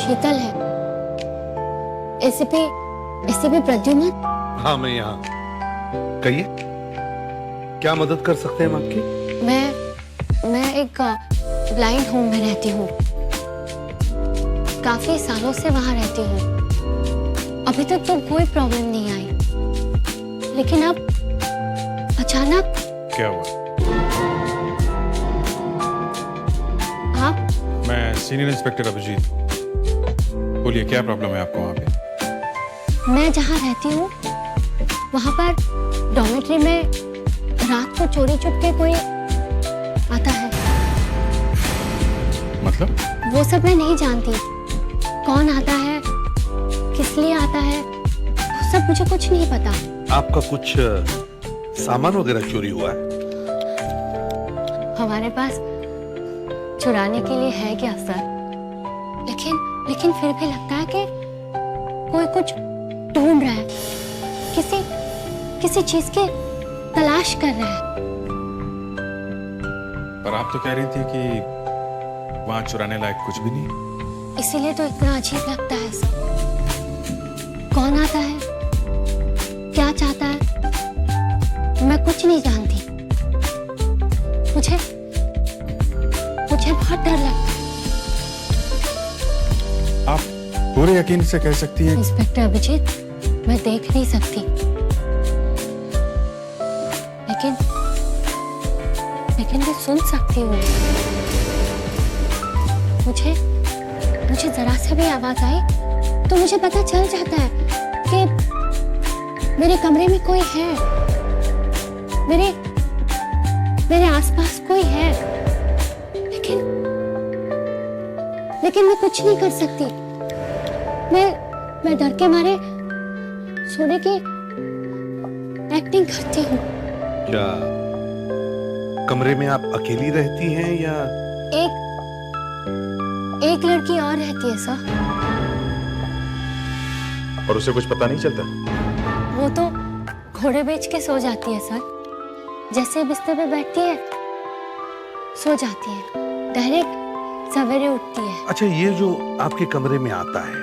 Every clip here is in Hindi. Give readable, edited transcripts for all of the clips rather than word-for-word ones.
शीतल है। एसीपी प्रद्युम्न। हाँ, मैं यहाँ। कहिए, क्या मदद कर सकते हैं हम आपकी? मैं एक ब्लाइंड होम में रहती हूँ। काफी सालों से वहां रहती हूँ। अभी तक तो कोई प्रॉब्लम नहीं आई, लेकिन अब अचानक। क्या हुआ? आप? मैं सीनियर इंस्पेक्टर अभिजीत। बोलिए, क्या प्रॉब्लम है आपको वहाँ पे? मैं जहाँ रहती हूँ वहाँ पर डॉर्मेट्री में रात को चोरी चुपके कोई आता है। मतलब? वो सब मैं नहीं जानती, कौन आता है, किस लिए आता है, वो सब मुझे कुछ नहीं पता। आपका कुछ सामान वगैरह चोरी हुआ है? हमारे पास चुराने के लिए है क्या सर? लेकिन फिर भी लगता है कि कोई कुछ ढूंढ रहा है, किसी चीज की तलाश कर रहा है। पर आप तो कह रही थी कि वहां चुराने लायक कुछ भी नहीं। इसीलिए तो इतना अजीब लगता है सर। कौन आता है, क्या चाहता है, मैं कुछ नहीं जानती। मुझे बहुत डर लगता है। आप पूरे यकीन से कह सकती हैं? इंस्पेक्टर अभिजीत, मैं देख नहीं सकती, लेकिन मैं सुन सकती हूँ। मुझे जरा से भी आवाज आई तो मुझे पता चल जाता है कि मेरे कमरे में कोई है, मेरे आसपास कोई है, लेकिन मैं कुछ नहीं कर सकती। मैं डर के मारे सोने की एक्टिंग करती हूँ। क्या कमरे में आप अकेली रहती हैं या? एक लड़की और रहती है सर। और उसे कुछ पता नहीं चलता? वो तो घोड़े बेच के सो जाती है सर। जैसे बिस्तर पे बैठती है सो जाती है, डायरेक्ट सवेरे उठती है। अच्छा, ये जो आपके कमरे में आता है,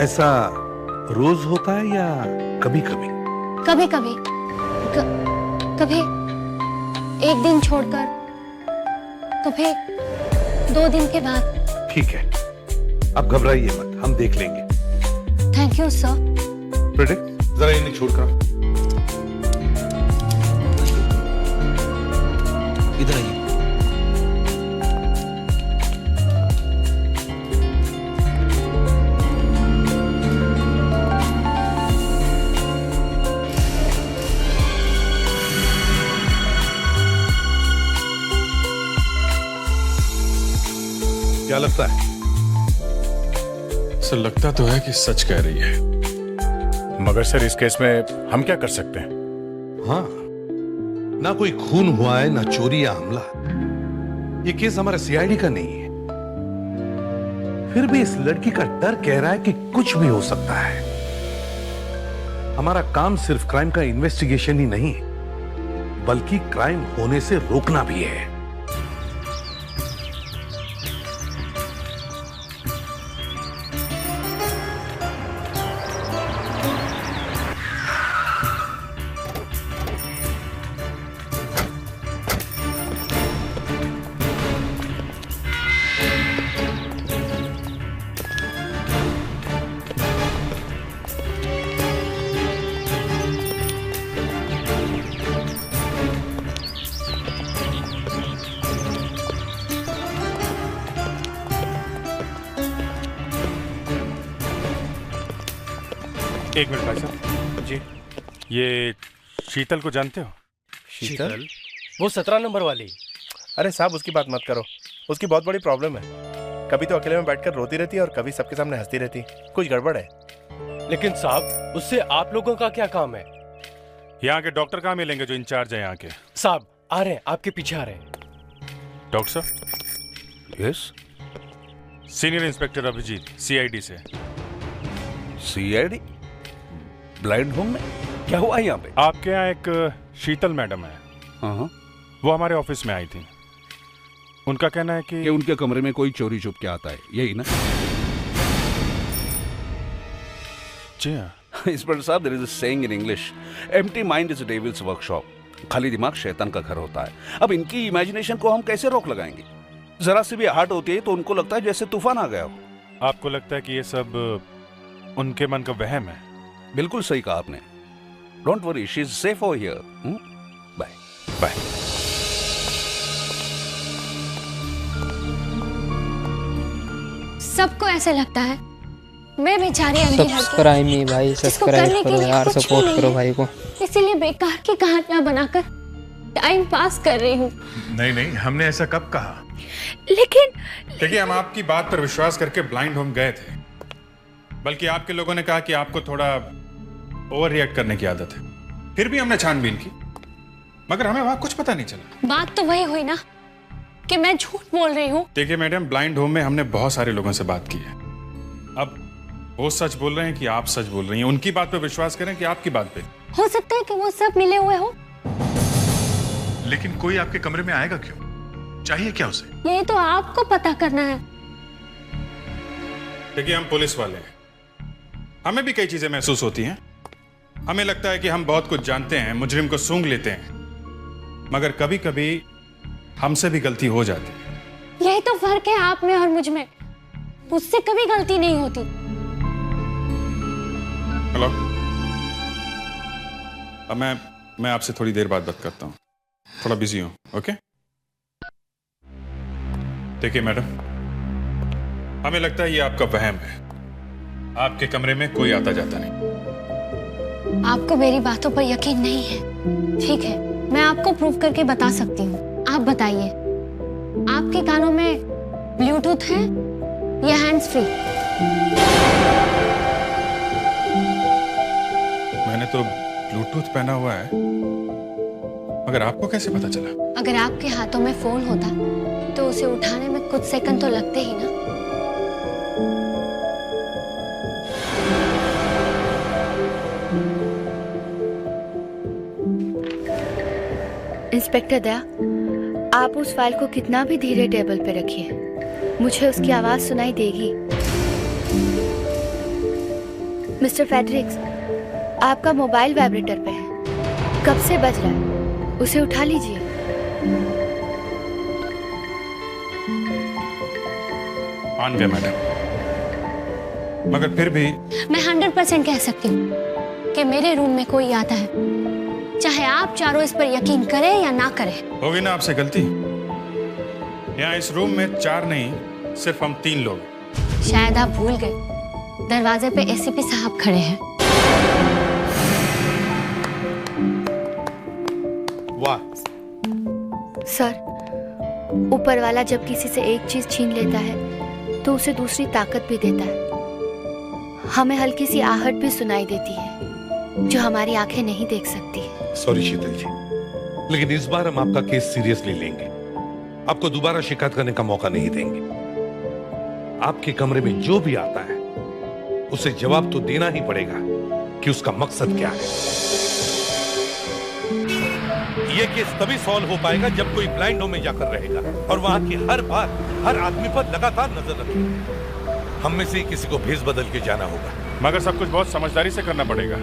ऐसा रोज होता है या कभी कभी? कभी एक दिन छोड़कर, कभी 2 दिन के बाद। ठीक है, आप घबराइए मत, हम देख लेंगे। Thank you sir. प्रेडिक्ट, जरा इन्हें छोड़कर इधर आइए। क्या लगता है? सर, लगता तो है कि सच कह रही है, मगर सर इस केस में हम क्या कर सकते हैं? हाँ, ना कोई खून हुआ है, ना चोरी या हमला। ये केस हमारा सीआईडी का नहीं है। फिर भी इस लड़की का डर कह रहा है कि कुछ भी हो सकता है। हमारा काम सिर्फ क्राइम का इन्वेस्टिगेशन ही नहीं, बल्कि क्राइम होने से रोकना भी है। एक मिनट भाई साहब जी, ये शीतल को जानते हो? शीतल? वो 17 नंबर वाली? अरे साहब, उसकी बात मत करो। उसकी बहुत बड़ी प्रॉब्लम है। कभी तो अकेले में बैठकर रोती रहती है और कभी सबके सामने हंसती रहती। कुछ गड़बड़ है। लेकिन साहब, उससे आप लोगों का क्या काम है? यहाँ के डॉक्टर कहाँ मिलेंगे जो इंचार्ज है यहाँ के? साहब आ रहे हैं, आपके पीछे आ रहे हैं। डॉक्टर साहब? Yes. Senior inspector Abhijeet, CID से। सीआईडी? ब्लाइंड होम में क्या हुआ यहाँ पे? आपके यहाँ एक शीतल मैडम है। हाँ। वो हमारे ऑफिस में आई थी। उनका कहना है कि उनके कमरे में कोई चोरी छुप के आता है, यही ना? जी हाँ। इंस्पेक्टर साहब, there is a saying in English, empty mind is a devil's workshop. खाली दिमाग शैतान का घर होता है। अब इनकी इमेजिनेशन को हम कैसे रोक लगाएंगे? जरा सी भी आहट होती है तो उनको लगता है जैसे तूफान आ गया हो। आपको लगता है कि ये सब उनके मन का वहम है? बिल्कुल सही कहा आपने। Don't worry, she is safe over here. Bye bye. सबको ऐसे लगता है मैं बेचारी अंधी लड़की सब्सक्राइब नहीं भाई, जिसको सब्सक्राइब करने के करो लिए यार, कुछ भी सपोर्ट नहीं करो है। भाई को। इसीलिए बेकार की कहानियां बनाकर टाइम पास कर रही हूँ। नहीं नहीं, हमने ऐसा कब कहा? लेकिन देखिए, हम आपकी बात पर विश्वास करके ब्लाइंड होम गए थे, बल्कि आपके लोगों ने कहा कि आपको थोड़ा ओवर रिएक्ट करने की आदत है। फिर भी हमने छानबीन की, मगर हमें वहां कुछ पता नहीं चला। बात तो वही हुई ना कि मैं झूठ बोल रही हूँ। देखिए मैडम, ब्लाइंड होम में हमने बहुत सारे लोगों से बात की है। अब वो सच बोल रहे हैं कि आप सच बोल रही हैं? उनकी बात पे विश्वास करें कि आपकी बात पे? हो सकता है कि वो सब मिले हुए हो। लेकिन कोई आपके कमरे में आएगा क्यों? चाहिए क्या उसे? ये तो आपको पता करना है। देखिए, हम पुलिस वाले हैं, हमें भी कई चीजें महसूस होती हैं। हमें लगता है कि हम बहुत कुछ जानते हैं, मुजरिम को सूंघ लेते हैं, मगर कभी कभी हमसे भी गलती हो जाती है। यही तो फर्क है आप में और मुझ में। मुझसे कभी गलती नहीं होती। हेलो, अब मैं आपसे थोड़ी देर बाद बात करता हूँ, थोड़ा बिजी हूँ। ओके? देखिए मैडम, हमें लगता है ये आपका वहम है। आपके कमरे में कोई आता जाता नहीं। आपको मेरी बातों पर यकीन नहीं है, ठीक है, मैं आपको प्रूव करके बता सकती हूँ। आप बताइए, आपके कानों में ब्लूटूथ है या हैंड्स फ्री? मैंने तो ब्लूटूथ पहना हुआ है, मगर आपको कैसे पता चला? अगर आपके हाथों में फोन होता तो उसे उठाने में कुछ सेकंड तो लगते ही ना। इंस्पेक्टर दया, आप उस फाइल को कितना भी धीरे टेबल पे रखिए, मुझे उसकी आवाज सुनाई देगी। मिस्टर फेडरिक्स, आपका मोबाइल वाइब्रेटर पे है, कब से बज रहा है, उसे उठा लीजिए। मान गया मैडम, मगर फिर भी मैं 100% कह सकती हूँ कि मेरे रूम में कोई आता है, चाहे आप चारों इस पर यकीन करें या ना करें। होगी ना आपसे गलती। यहाँ इस रूम में 4 नहीं, सिर्फ हम 3 लोग। शायद आप भूल गए, दरवाजे पे एसीपी साहब खड़े हैं। वाह, सर, ऊपर वाला जब किसी से एक चीज छीन लेता है तो उसे दूसरी ताकत भी देता है। हमें हल्की सी आहट भी सुनाई देती है जो हमारी आंखें नहीं देख सकती। सॉरी शीतल जी, लेकिन इस बार हम आपका केस सीरियसली लेंगे। आपको दोबारा शिकायत करने का मौका नहीं देंगे। आपके कमरे में जो भी आता है उसे जवाब तो देना ही पड़ेगा कि उसका मकसद क्या है। ये केस तभी सॉल्व हो पाएगा जब कोई ब्लाइंड होम में जाकर रहेगा और वहां की हर बात, हर आदमी पर लगातार नजर रखेगा। हम में से किसी को भेस बदल के जाना होगा। मगर सब कुछ बहुत समझदारी से करना पड़ेगा।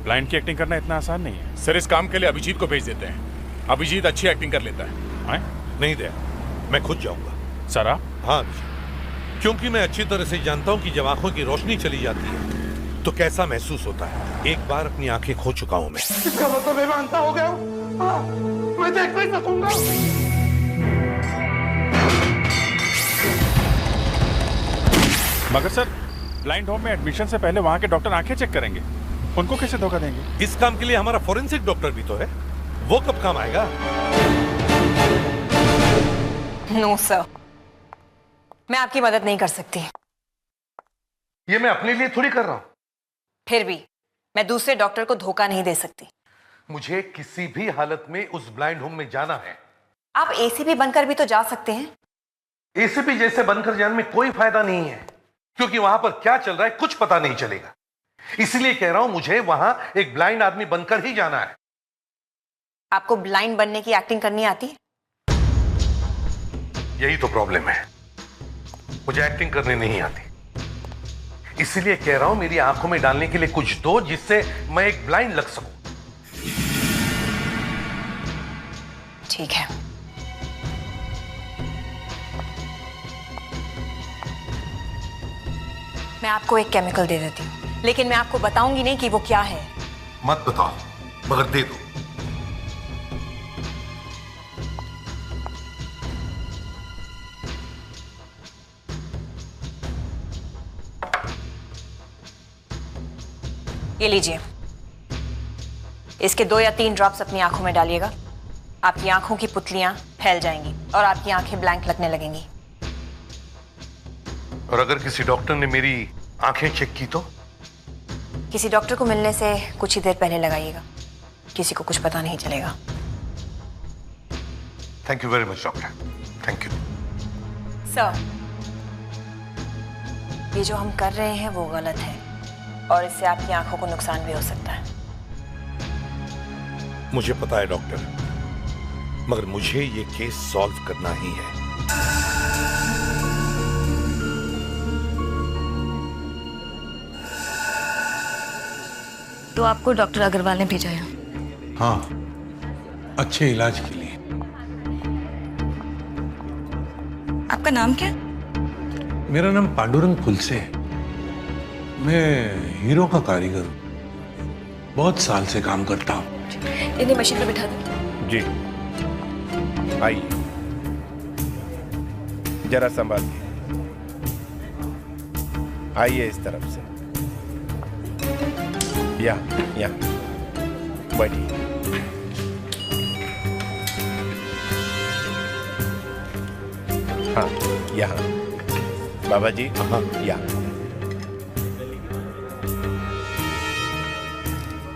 ब्लाइंड की एक्टिंग करना इतना आसान नहीं है। सर, इस काम के लिए अभिजीत को भेज देते हैं। अभिजीत अच्छी एक्टिंग कर लेता है। नहीं दे, मैं खुद जाऊंगा। सर आप? हाँ, क्योंकि मैं अच्छी तरह से जानता हूं कि जब आंखों की रोशनी चली जाती है तो कैसा महसूस होता है। एक बार अपनी आंखें खो चुका हूं मैं। इसका मतलब मैं मानता हो गया हूं। मैं देख नहीं सकूंगा। मगर सर, ब्लाइंड होम में एडमिशन से पहले वहां के डॉक्टर आंखें चेक करेंगे, उनको कैसे धोखा देंगे? इस काम के लिए हमारा फोरेंसिक डॉक्टर भी तो है, वो कब काम आएगा? नो सर, मैं आपकी मदद नहीं कर सकती। ये मैं अपने लिए थोड़ी कर रहा हूं। फिर भी मैं दूसरे डॉक्टर को धोखा नहीं दे सकती। मुझे किसी भी हालत में उस ब्लाइंड होम में जाना है। आप एसीपी बनकर भी तो जा सकते हैं। एसीपी जैसे बनकर जाने में कोई फायदा नहीं है, क्योंकि वहां पर क्या चल रहा है कुछ पता नहीं चलेगा। इसलिए कह रहा हूं, मुझे वहां एक ब्लाइंड आदमी बनकर ही जाना है। आपको ब्लाइंड बनने की एक्टिंग करनी आती है? यही तो प्रॉब्लम है, मुझे एक्टिंग करने नहीं आती। इसीलिए कह रहा हूं मेरी आंखों में डालने के लिए कुछ दो जिससे मैं एक ब्लाइंड लग सकूं। ठीक है, मैं आपको एक केमिकल दे देती हूँ, लेकिन मैं आपको बताऊंगी नहीं कि वो क्या है। मत बताओ, मगर दे दो। ये लीजिए, इसके 2 या 3 ड्रॉप्स अपनी आंखों में डालिएगा। आपकी आंखों की पुतलियां फैल जाएंगी और आपकी आंखें ब्लैंक लगने लगेंगी। और अगर किसी डॉक्टर ने मेरी आंखें चेक की तो? किसी डॉक्टर को मिलने से कुछ ही देर पहले लगाइएगा, किसी को कुछ पता नहीं चलेगा। Thank you very much doctor, thank you. Sir, ये जो हम कर रहे हैं वो गलत है और इससे आपकी आंखों को नुकसान भी हो सकता है। मुझे पता है डॉक्टर, मगर मुझे ये केस सॉल्व करना ही है। तो आपको डॉक्टर अग्रवाल ने भेजा है? हाँ, अच्छे इलाज के लिए। आपका नाम क्या? मेरा नाम पांडुरंग फुलसे है। मैं हीरो का कारीगर हूँ, बहुत साल से काम करता हूँ। इन्हें मशीन पर बिठा दो। जी, आइए, जरा संभालिए। आइए इस तरफ से। या बैठिए। हाँ, यहाँ। बाबा जी, हाँ, यहाँ।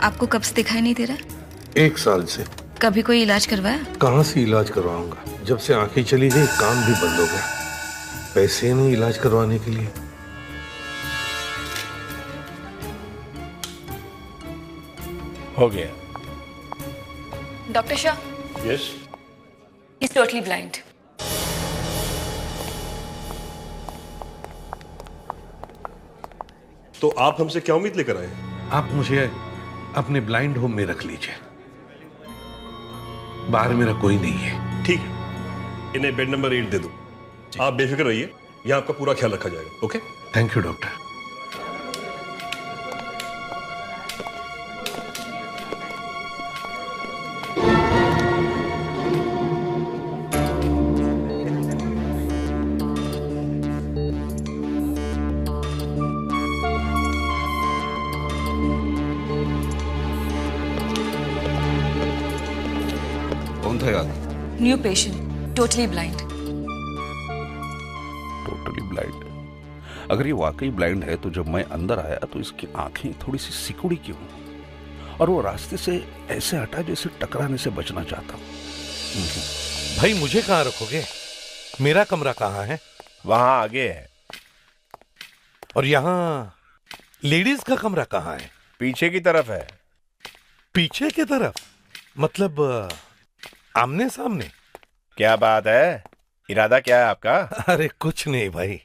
आपको कब से दिखाई नहीं दे रहा? 1 साल से। कभी कोई इलाज करवाया? कहाँ से इलाज करवाऊंगा, जब से आंखें चली गई काम भी बंद हो गया। पैसे नहीं इलाज करवाने के लिए। हो गया। Doctor Shah, yes. Is totally blind. तो आप हमसे क्या उम्मीद लेकर आए? आप मुझे अपने ब्लाइंड होम में रख लीजिए, बाहर मेरा कोई नहीं है। ठीक है, इन्हें बेड नंबर 8 दे दो। आप बेफिक्र रहिए, यहाँ आपका पूरा ख्याल रखा जाएगा। Okay, thank you doctor. कौन था यार? New patient, totally blind. Totally blind? अगर ये वाकई ब्लाइंड है तो जब मैं अंदर आया तो इसकी आंखें थोड़ी सी सिकुड़ी क्यों, और वो रास्ते से ऐसे हटा जैसे टकराने से बचना चाहता हूं। भाई मुझे कहाँ रखोगे? मेरा कमरा कहाँ है? वहां आगे है। और यहाँ लेडीज का कमरा कहाँ है? पीछे की तरफ है। पीछे की तरफ? मतलब आमने सामने? क्या बात है, इरादा क्या है आपका? अरे कुछ नहीं भाई,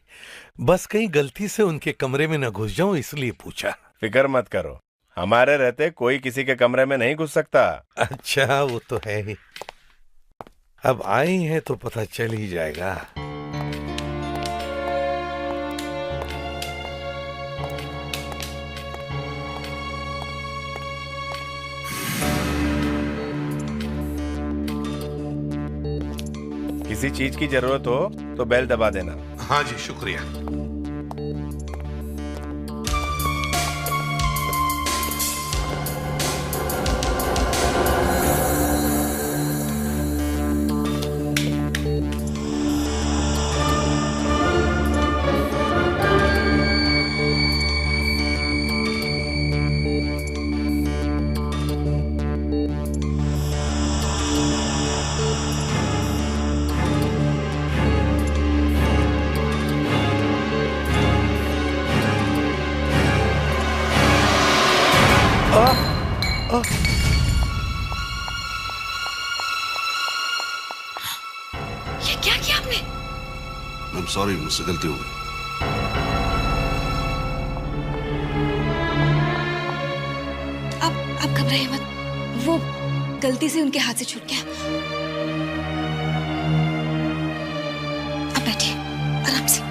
बस कहीं गलती से उनके कमरे में न घुस जाऊं इसलिए पूछा। फिक्र मत करो, हमारे रहते कोई किसी के कमरे में नहीं घुस सकता। अच्छा, वो तो है ही। अब आई हैं तो पता चल ही जाएगा। किसी चीज की जरूरत हो तो बेल दबा देना। हाँ जी, शुक्रिया। ये क्या किया आपने? I'm sorry, मुझसे गलती हो गई। आप घबराइए मत, वो गलती से उनके हाथ से छूट गया। आप बैठिए आराम से।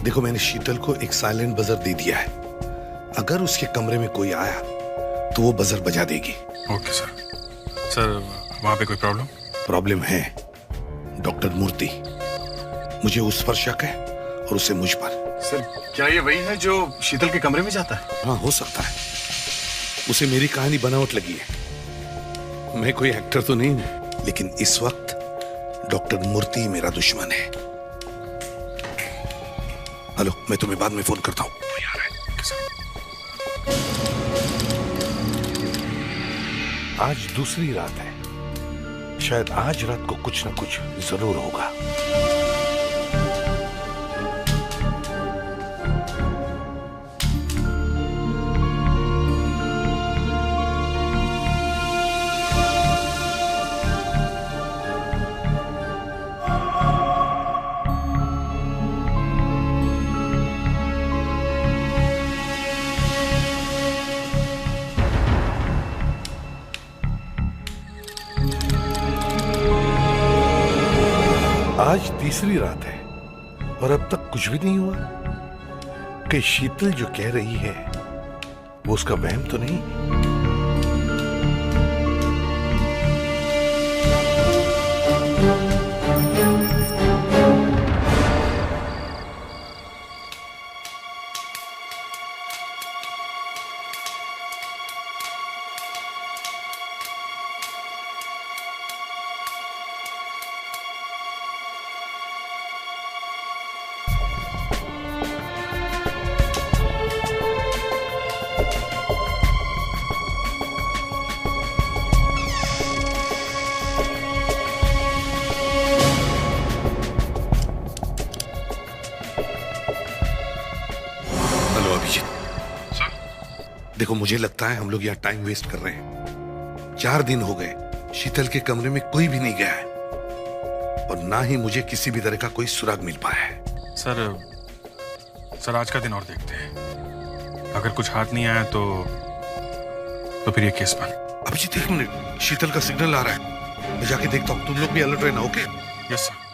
देखो, मैंने शीतल को एक साइलेंट बजर दे दिया है। अगर उसके कमरे में कोई आया तो वो बजर बजा देगी। Okay sir. सर वहां पे कोई प्रॉब्लम है डॉक्टर मूर्ति। मुझे उस पर शक है और उसे मुझ पर। सर क्या ये वही है जो शीतल के कमरे में जाता है? हाँ, हो सकता है। उसे मेरी कहानी बनावट लगी है। मैं कोई एक्टर तो नहीं हूं, लेकिन इस वक्त डॉक्टर मूर्ति मेरा दुश्मन है। हेलो, मैं तुम्हें बाद में फोन करता हूं। कोई आ रहा है। आज दूसरी रात है। शायद आज रात को कुछ ना कुछ जरूर होगा। आज तीसरी रात है और अब तक कुछ भी नहीं हुआ। कि शीतल जो कह रही है वो उसका वहम तो नहीं? देखो, मुझे लगता है हम लोग यहाँ टाइम वेस्ट कर रहे हैं। 4 दिन हो गए शीतल के कमरे में कोई भी नहीं गया है और ना ही मुझे किसी भी तरह का कोई सुराग मिल पाया है। सर आज का दिन और देखते हैं। अगर कुछ हाथ नहीं आया तो फिर ये केस बंद। अभिजीत, 1 मिनट, शीतल का सिग्नल आ रहा है। मैं जाके देखता हूँ। तुम लोग भी अलर्ट रहना। ओके? Yes sir.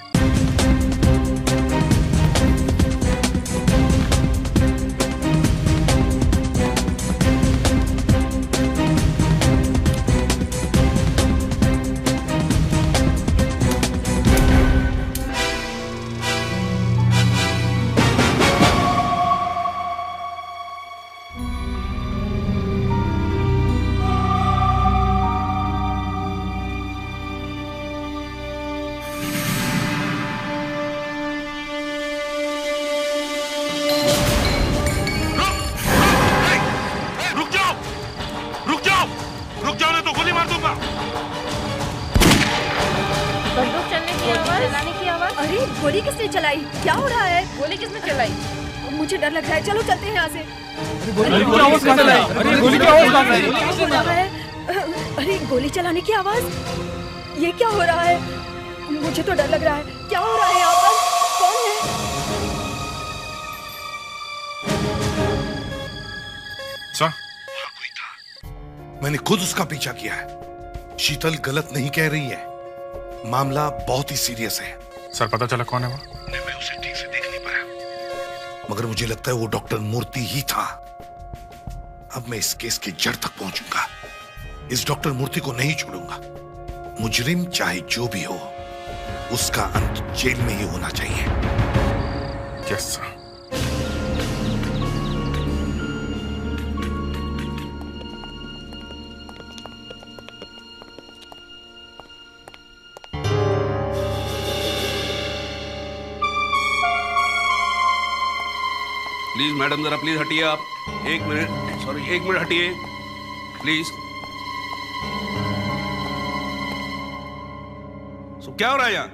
अरे गोली किसने चलाई? क्या हो रहा है? गोली किसने चलाई? मुझे डर लग रहा है। चलो चलते हैं यहाँ से। अरे गोली चलाने की आवाज, ये क्या हो रहा है? मुझे तो डर लग रहा है। क्या हो रहा है यहाँ पर? कौन है? सर, कोई था। मैंने खुद उसका पीछा किया है। शीतल गलत नहीं कह रही है। मामला बहुत ही सीरियस है। सर पता चला कौन है वो? मैं उसे ठीक से देख नहीं पाया। मगर मुझे लगता है वो डॉक्टर मूर्ति ही था। अब मैं इस केस की जड़ तक पहुंचूंगा। इस डॉक्टर मूर्ति को नहीं छोड़ूंगा। मुजरिम चाहे जो भी हो, उसका अंत जेल में ही होना चाहिए। Yes sir. प्लीज मैडम, जरा प्लीज हटिए आप। 1 मिनट, सॉरी 1 मिनट हटिए प्लीज। क्या हो रहा है यहाँ?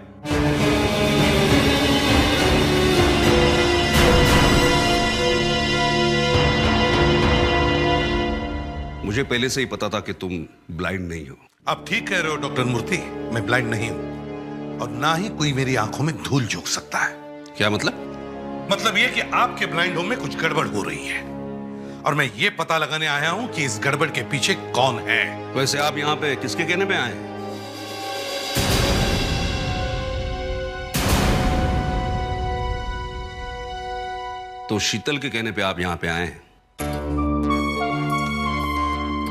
मुझे पहले से ही पता था कि तुम ब्लाइंड नहीं हो। आप ठीक कह रहे हो डॉक्टर मूर्ति, मैं ब्लाइंड नहीं हूं और ना ही कोई मेरी आंखों में धूल झोंक सकता है। क्या मतलब? मतलब ये कि आपके ब्लाइंड होने में कुछ गड़बड़ हो रही है और मैं ये पता लगाने आया हूं कि इस गड़बड़ के पीछे कौन है। वैसे आप यहाँ पे किसके कहने पे आए हैं? तो शीतल के कहने पे आप यहाँ पे आए हैं।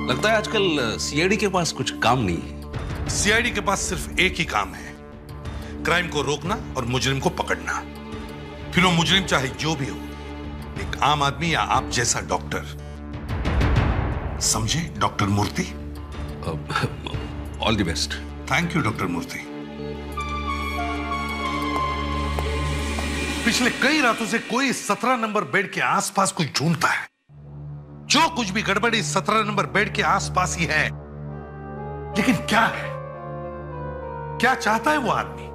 लगता है आजकल सीआईडी के पास कुछ काम नहीं है। सीआईडी के पास सिर्फ एक ही काम है, क्राइम को रोकना और मुजरिम को पकड़ना। फिर वो मुजरिम चाहे जो भी हो, एक आम आदमी या आप जैसा डॉक्टर। समझे doctor Murthy? All the best. Thank you doctor Murthy. पिछले कई रातों से कोई 17 नंबर बेड के आसपास कुछ ढूंढता है। जो कुछ भी गड़बड़ इस 17 नंबर बेड के आसपास ही है, लेकिन क्या है? क्या चाहता है वो आदमी?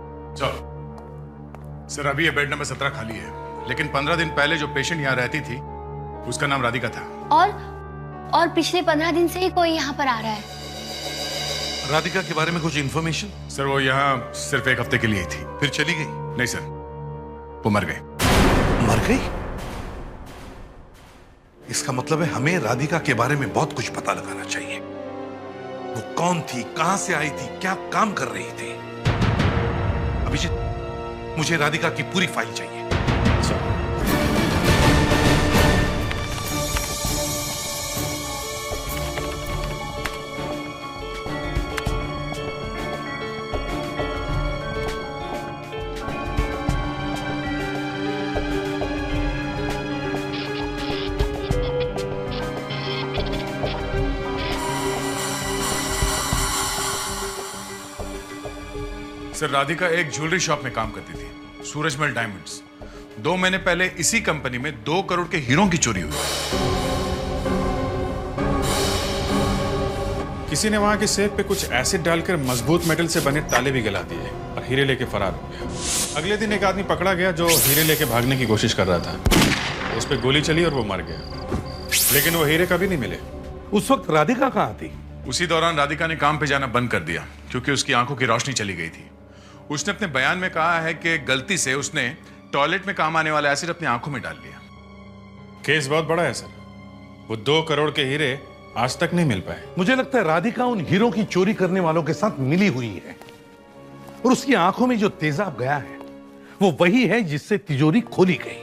सर अभी ये बेड नंबर 17 खाली है, लेकिन 15 दिन पहले जो पेशेंट यहाँ रहती थी उसका नाम राधिका था। और पिछले 15 दिन से ही कोई यहाँ पर आ रहा है। राधिका के बारे में कुछ इंफॉर्मेशन? सर वो यहाँ सिर्फ 1 हफ्ते के लिए थी, फिर चली गई? नहीं सर, वो मर गई। मर गई? इसका मतलब है हमें राधिका के बारे में बहुत कुछ पता लगाना चाहिए। वो कौन थी, कहां से आई थी, क्या काम कर रही थी? अभिजीत, मुझे राधिका की पूरी फाइल चाहिए। सर राधिका एक ज्वेलरी शॉप में काम करती थी, सूरजमल डायमंड्स। 2 महीने पहले इसी कंपनी में 2 करोड़ के हीरों की चोरी हुई। किसी ने वहां के सेफ पे कुछ एसिड डालकर मजबूत मेटल से बने ताले भी गला दिए और हीरे लेके फरार हो गया। अगले दिन एक आदमी पकड़ा गया जो हीरे लेके भागने की कोशिश कर रहा था। उस पर गोली चली और वो मर गया, लेकिन वो हीरे कभी नहीं मिले। उस वक्त राधिका कहां थी? उसी दौरान राधिका ने काम पे जाना बंद कर दिया क्योंकि उसकी आंखों की रोशनी चली गई थी। उसने अपने बयान में कहा है कि गलती से उसने टॉयलेट में काम आने वाला एसिड अपनी आंखों में डाल लिया। केस बहुत बड़ा है सर। वो 2 करोड़ के हीरे आज तक नहीं मिल पाए। मुझे लगता है राधिका उन हीरों की चोरी करने वालों के साथ मिली हुई है और उसकी आंखों में जो तेजाब गया है वो वही है जिससे तिजोरी खोली गई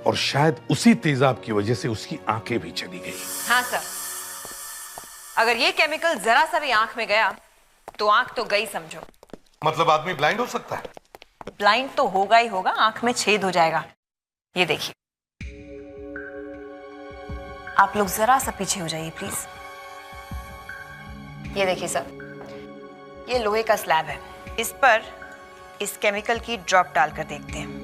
और शायद उसी तेजाब की वजह से उसकी आंखें भी चली गई। हाँ सर, अगर ये केमिकल जरा सा भी आंख में गया तो आंख तो गई समझो। मतलब आदमी ब्लाइंड हो सकता है? ब्लाइंड तो होगा ही होगा, आंख में छेद हो जाएगा। ये देखिए, आप लोग जरा सा पीछे हो जाइए प्लीज। ये देखिए सर, ये लोहे का स्लैब है, इस पर इस केमिकल की ड्रॉप डालकर देखते हैं।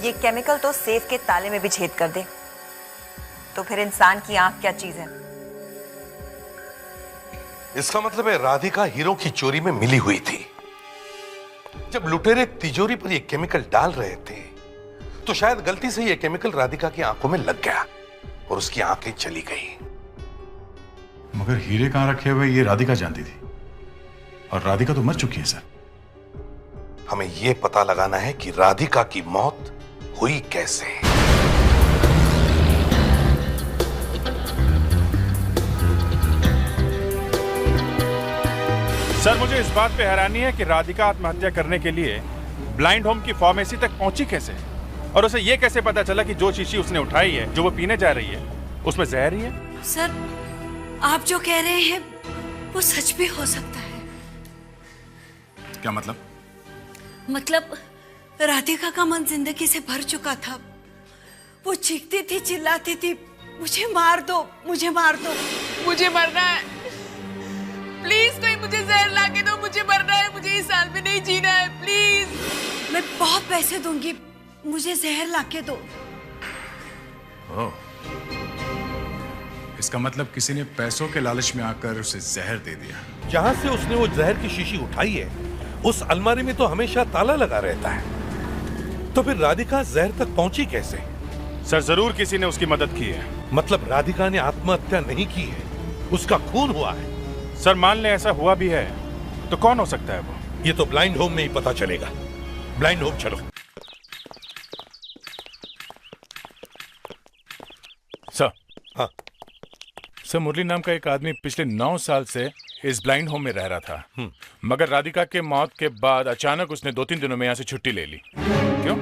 ये केमिकल तो सेफ के ताले में भी छेद कर दे, तो फिर इंसान की आंख क्या चीज है? इसका मतलब है राधिका हीरो की चोरी में मिली हुई थी। जब लुटेरे तिजोरी पर ये केमिकल डाल रहे थे तो शायद गलती से ये केमिकल राधिका की आंखों में लग गया और उसकी आंखें चली गई। मगर हीरे कहां रखे हुए ये राधिका जानती थी, और राधिका तो मर चुकी है सर। हमें यह पता लगाना है कि राधिका की मौत हुई कैसे। सर, मुझे इस बात पे हैरानी है कि राधिका आत्महत्या करने के लिए ब्लाइंड होम की फार्मेसी तक पहुंची कैसे, और उसे यह कैसे पता चला कि जो शीशी उसने उठाई है, जो वो पीने जा रही है, उसमें जहर ही है। सर, आप जो कह रहे हैं वो सच भी हो सकता है। क्या मतलब? मतलब राधिका का मन जिंदगी से भर चुका था। वो चीखती थी, चिल्लाती थी, मुझे मार दो, मुझे मार दो, मुझे मरना है, प्लीज कोई मुझे जहर ला के दो, मुझे मरना है, मुझे इस साल में नहीं जीना है, प्लीज, मैं बहुत पैसे दूंगी, मुझे जहर ला के दो। ओह, इसका मतलब किसी ने पैसों के लालच में आकर उसे जहर दे दिया। जहां से उसने वो जहर की शीशी उठाई है, उस अलमारी में तो हमेशा ताला लगा रहता है। तो फिर राधिका जहर तक पहुंची कैसे? सर, जरूर किसी ने उसकी मदद की है। मतलब राधिका ने आत्महत्या नहीं की है, उसका खून हुआ है। सर, मान ले ऐसा हुआ भी है तो कौन हो सकता है वो? ये तो ब्लाइंड होम में ही पता चलेगा। ब्लाइंड होम चलो। सर। हाँ सर, मुरली नाम का एक आदमी पिछले 9 साल से इस ब्लाइंड होम में रह रहा था, मगर राधिका के मौत के बाद अचानक उसने 2-3 दिनों में यहाँ से छुट्टी ले ली। क्यों?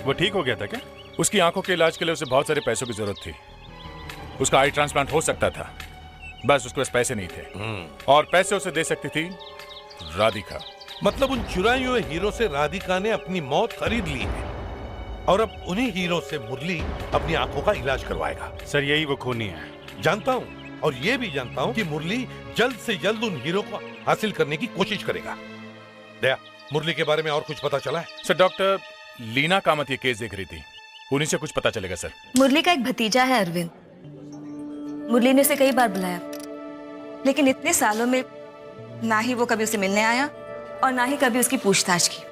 वो ठीक हो गया था क्या? उसकी आंखों के इलाज के लिए उसे बहुत सारे पैसों की जरूरत थी। उसका आई ट्रांसप्लांट हो सकता था, बस उसके पास पैसे नहीं थे, और पैसे उसे दे सकती थी राधिका। मतलब उन चुराए हुए हीरो से राधिका ने अपनी मौत खरीद ली है, और अब उन्हीं हीरो से मुरली अपनी आंखों का इलाज करवाएगा। सर, यही वो खूनी है। जानता हूँ, और ये भी जानता हूँ कि मुरली जल्द से जल्द उन हीरो को हासिल करने की कोशिश करेगा। दया, मुरली के बारे में और कुछ पता चला है? सर, डॉक्टर लीना कामत ये केस देख रही थी, उन्हीं से कुछ पता चलेगा सर। मुरली का एक भतीजा है अरविंद। मुरली ने उसे कई बार बुलाया, लेकिन इतने सालों में ना ही वो कभी उसे मिलने आया और ना ही कभी उसकी पूछताछ की।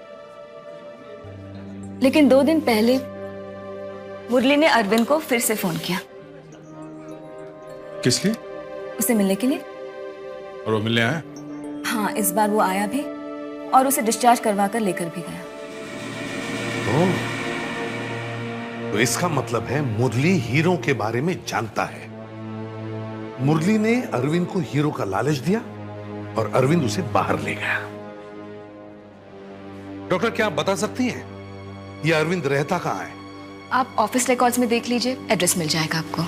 लेकिन 2 दिन पहले मुरली ने अरविंद को फिर से फोन किया। किस लिए? उसे मिलने के लिए। और वो मिलने आया? हाँ, इस बार वो आया भी और उसे डिस्चार्ज करवा कर लेकर भी गया। तो इसका मतलब है मुरली हीरो के बारे में जानता है। मुरली ने अरविंद को हीरो का लालच दिया और अरविंद उसे बाहर ले गया। डॉक्टर, क्या आप बता सकती हैं ये अरविंद रहता कहां है? आप ऑफिस रिकॉर्ड्स में देख लीजिए, एड्रेस मिल जाएगा आपको।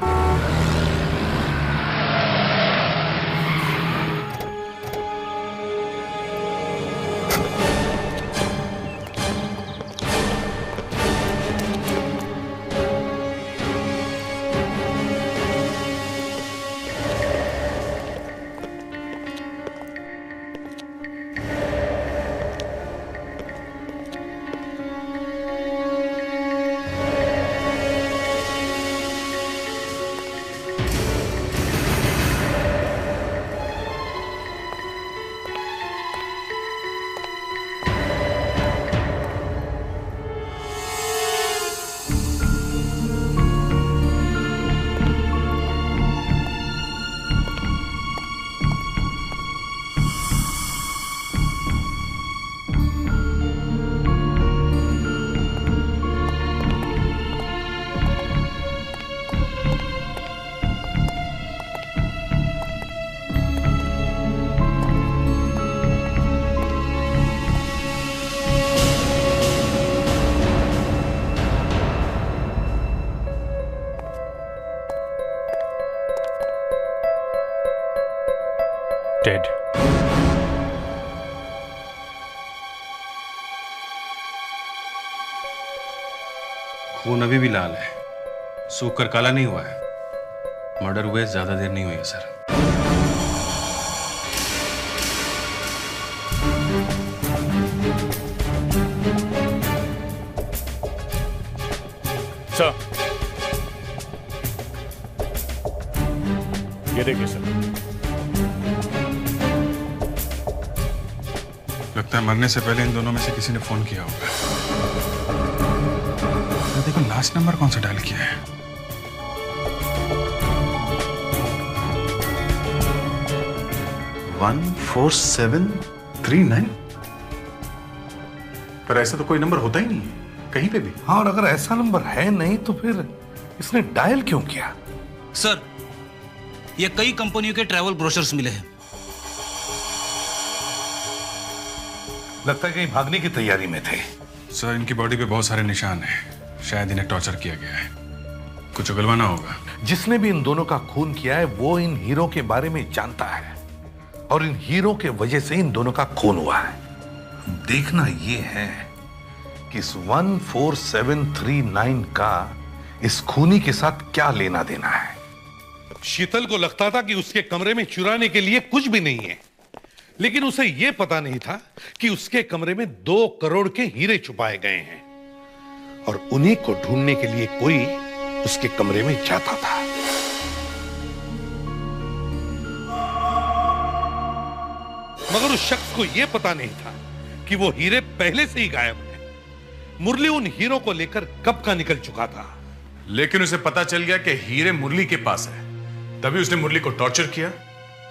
Dead. खून अभी भी लाल है, सूख कर काला नहीं हुआ है। मर्डर हुए ज्यादा देर नहीं हुई है सर। सर, ये देखिए सर। लगता है मरने से पहले इन दोनों में से किसी ने फोन किया होगा। तो देखो लास्ट नंबर कौन सा डायल किया है। वन 4739। पर ऐसा तो कोई नंबर होता ही नहीं है कहीं पे भी। हाँ, और अगर ऐसा नंबर है नहीं तो फिर इसने डायल क्यों किया? सर, ये कई कंपनियों के ट्रैवल ब्रोशर्स मिले हैं। लगता है कहीं भागने की तैयारी में थे। सर, इनकी बॉडी पे बहुत सारे निशान हैं। शायद इन्हें टॉर्चर किया गया है। कुछ उगलवाना होगा। जिसने भी इन दोनों का खून किया है वो इन हीरो के बारे में जानता है और इन हीरो के वजह से इन दोनों का खून हुआ है। देखना ये है कि इस 14739 का इस खूनी के साथ क्या लेना देना है। शीतल को लगता था कि उसके कमरे में चुराने के लिए कुछ भी नहीं है, लेकिन उसे यह पता नहीं था कि उसके कमरे में 2 करोड़ के हीरे छुपाए गए हैं और उन्हीं को ढूंढने के लिए कोई उसके कमरे में जाता था। मगर उस शख्स को यह पता नहीं था कि वो हीरे पहले से ही गायब हैं। मुरली उन हीरो को लेकर कब का निकल चुका था, लेकिन उसे पता चल गया कि हीरे मुरली के पास है। तभी उसने मुरली को टॉर्चर किया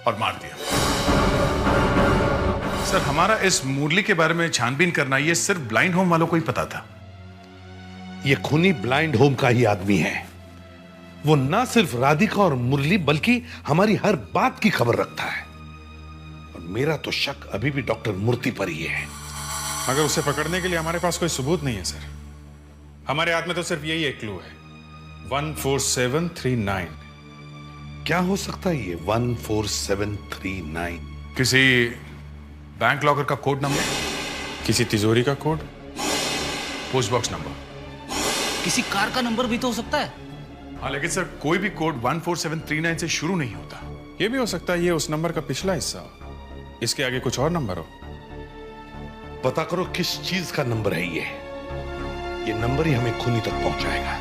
और मार दिया। सर, हमारा इस मुरली के बारे में छानबीन करना ये सिर्फ ब्लाइंड होम वालों को ही पता था। ये खूनी ब्लाइंड होम का ही आदमी है। वो ना सिर्फ राधिका और मुरली बल्कि हमारी हर बात की खबर रखता है और मेरा तो शक अभी भी डॉक्टर मूर्ति पर ही है। मगर उसे पकड़ने के लिए हमारे पास कोई सबूत नहीं है सर। हमारे हाथ में तो सिर्फ यही एक क्लू है, 14739। क्या हो सकता है ये 14739? किसी बैंक लॉकर का कोड नंबर, किसी तिजोरी का कोड, पोस्ट बॉक्स नंबर, किसी कार का नंबर भी तो हो सकता है। हाँ, लेकिन सर कोई भी कोड 14739 से शुरू नहीं होता। यह भी हो सकता है ये उस नंबर का पिछला हिस्सा हो, इसके आगे कुछ और नंबर हो। पता करो किस चीज का नंबर है ये नंबर ही हमें खूनी तक पहुंचाएगा।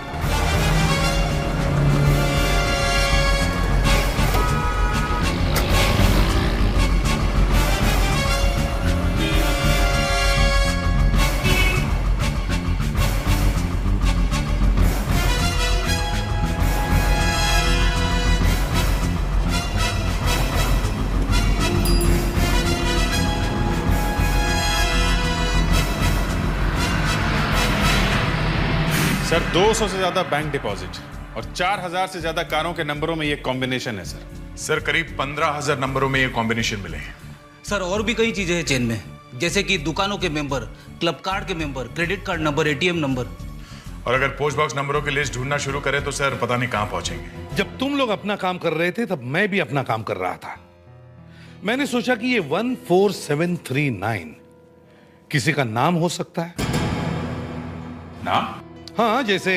सर, 200 से ज्यादा बैंक डिपॉजिट और 4000 से ज्यादा कारों के नंबरों में ये कॉम्बिनेशन है सर। सर, करीब 15000 नंबरों में ये कॉम्बिनेशन मिले हैं। सर, और भी कई चीजें हैं चेन में, जैसे कि दुकानों के मेंबर, क्लब कार्ड के member, credit card number, ATM number. और अगर पोस्ट बॉक्स नंबरों की लिस्ट ढूंढना शुरू करें तो सर पता नहीं कहां पहुंचेंगे। जब तुम लोग अपना काम कर रहे थे तब मैं भी अपना काम कर रहा था। मैंने सोचा कि ये 14739 किसी का नाम हो सकता है। नाम? हाँ, जैसे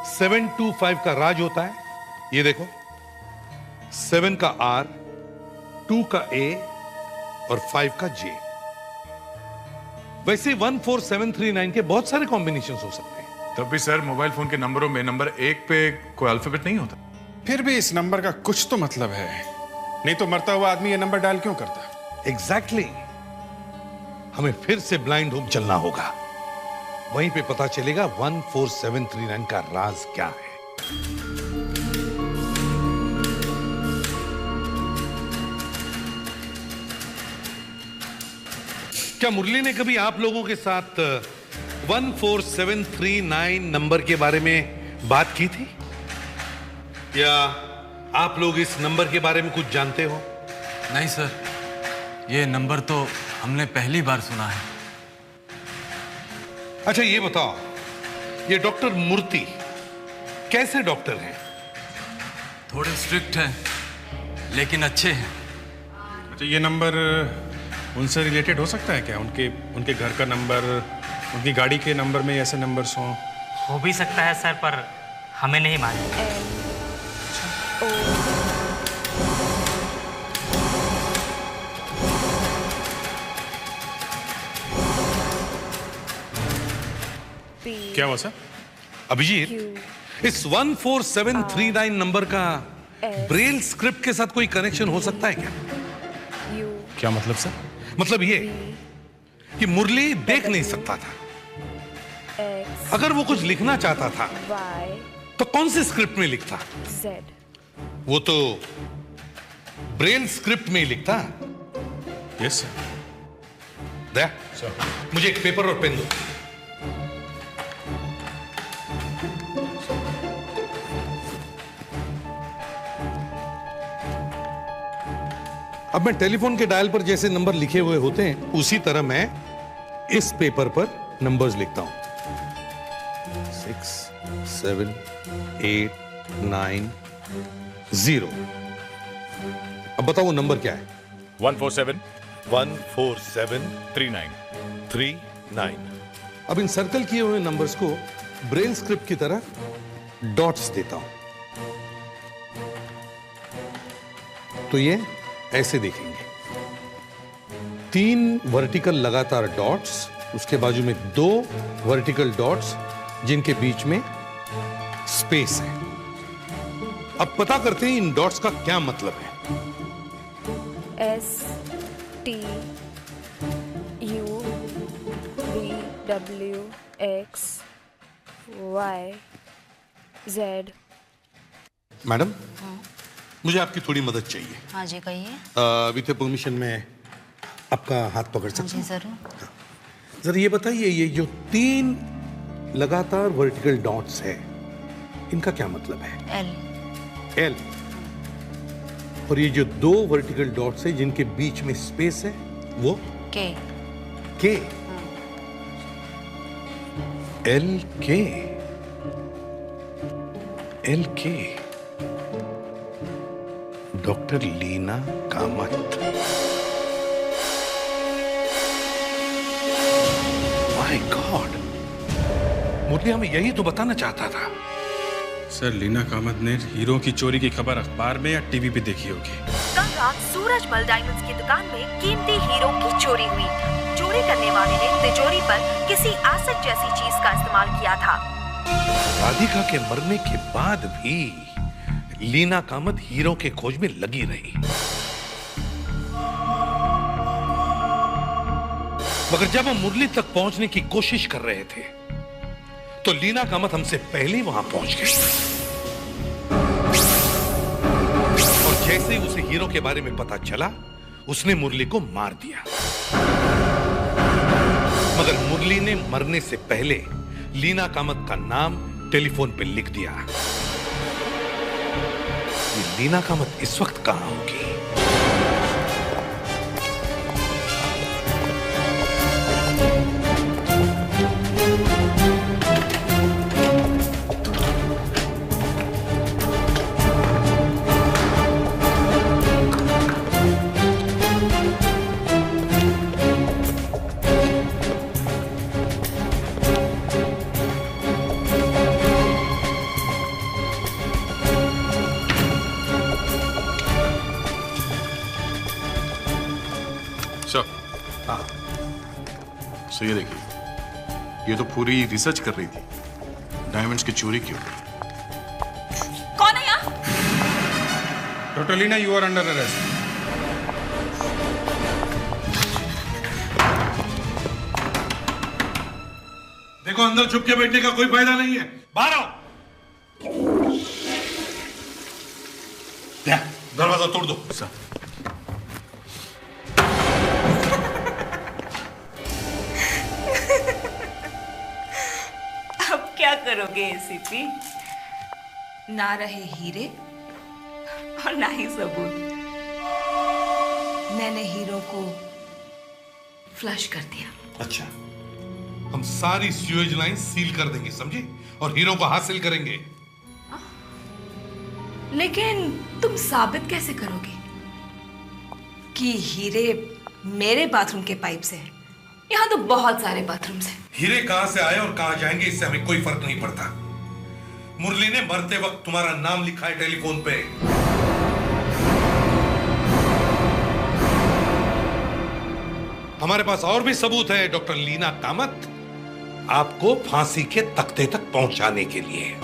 725 का राज होता है। ये देखो, 7 का R, 2 का A और 5 का J। वैसे 14739 के बहुत सारे कॉम्बिनेशंस हो सकते हैं। तब भी सर मोबाइल फोन के नंबरों में नंबर 1 पे कोई अल्फाबेट नहीं होता। फिर भी इस नंबर का कुछ तो मतलब है, नहीं तो मरता हुआ आदमी ये नंबर डायल क्यों करता? एग्जैक्टली। हमें फिर से ब्लाइंड होम चलना होगा, वहीं पे पता चलेगा 14739 का राज क्या है। क्या मुरली ने कभी आप लोगों के साथ 14739 नंबर के बारे में बात की थी? या आप लोग इस नंबर के बारे में कुछ जानते हो? नहीं सर, ये नंबर तो हमने पहली बार सुना है। अच्छा, ये बताओ, ये डॉक्टर मूर्ति कैसे डॉक्टर हैं? थोड़े स्ट्रिक्ट हैं, लेकिन अच्छे हैं। अच्छा, ये नंबर उनसे रिलेटेड हो सकता है क्या? उनके घर का नंबर, उनकी गाड़ी के नंबर में ऐसे नंबर्स हों? हो भी सकता है सर, पर हमें नहीं मालूम। क्या हुआ सर? अभिजीत, इस 14739 नंबर का ब्रेल स्क्रिप्ट के साथ कोई कनेक्शन हो सकता है क्या? क्या मतलब सर? मतलब ये कि मुरली देख नहीं सकता था, X अगर वो कुछ लिखना चाहता था Y तो कौन सी स्क्रिप्ट में लिखता? Z। वो तो ब्रेल स्क्रिप्ट में ही लिखता। Yes sir. दया, मुझे एक पेपर और पेन दो। अब मैं टेलीफोन के डायल पर जैसे नंबर लिखे हुए होते हैं उसी तरह मैं इस पेपर पर नंबर्स लिखता हूं। 6, 7, 8, 9, 0। अब बताओ वो नंबर क्या है? 147 39। अब इन सर्कल किए हुए नंबर्स को ब्रेल स्क्रिप्ट की तरह डॉट्स देता हूं। तो ये ऐसे देखेंगे, 3 वर्टिकल लगातार डॉट्स, उसके बाजू में 2 वर्टिकल डॉट्स जिनके बीच में स्पेस है। अब पता करते हैं इन डॉट्स का क्या मतलब है। S T U V W X Y Z। Madam, मुझे आपकी थोड़ी मदद चाहिए। हाँ जी कहिए। विथ परमिशन में आपका हाथ पकड़ सकता हूं? जरूर। जरा ये बताइए, ये जो 3 लगातार वर्टिकल डॉट्स है इनका क्या मतलब है? एल। और ये जो 2 वर्टिकल डॉट्स है जिनके बीच में स्पेस है वो के। एल के। Doctor Leena Kamat. My god, Murali हमें यही तो बताना चाहता था। सर, लीना कामत ने हीरो की चोरी की खबर अखबार में या टीवी पे देखी होगी। कल रात सूरजमल डायमंड्स की दुकान में कीमती हीरो की चोरी हुई। चोरी करने वाले ने तिजोरी पर किसी एसिड जैसी चीज का इस्तेमाल किया था। राधिका के मरने के बाद भी लीना कामत हीरो के खोज में लगी रही, मगर जब हम मुरली तक पहुंचने की कोशिश कर रहे थे तो लीना कामत हमसे पहले ही वहां पहुंच गई और जैसे ही उसे हीरो के बारे में पता चला उसने मुरली को मार दिया। मगर मुरली ने मरने से पहले लीना कामत का नाम टेलीफोन पे लिख दिया। लीना कामत इस वक्त कहां होगी? सो ये देखिए, ये तो पूरी रिसर्च कर रही थी डायमंड्स की चोरी की। कौन है यहाँ? Doctor Leena, you are under arrest. देखो, अंदर छुप के बैठने का कोई फायदा नहीं है, बाहर आओ। दरवाजा तोड़ दो। सर, अब क्या करोगे एसीपी? ना रहे हीरे और ना ही सबूत। मैंने हीरो को फ्लश कर दिया। अच्छा, हम सारी स्यूएज लाइन सील कर देंगे, समझे? और हीरो को हासिल करेंगे। लेकिन तुम साबित कैसे करोगे कि हीरे मेरे बाथरूम के पाइप से हैं? यहाँ तो बहुत सारे बाथरूम्स हैं। हीरे कहां से आए और कहां जाएंगे इससे हमें कोई फर्क नहीं पड़ता। मुरली ने मरते वक्त तुम्हारा नाम लिखा है टेलीफोन पे। हमारे पास और भी सबूत है डॉक्टर लीना कामत, आपको फांसी के तख्ते तक पहुंचाने के लिए।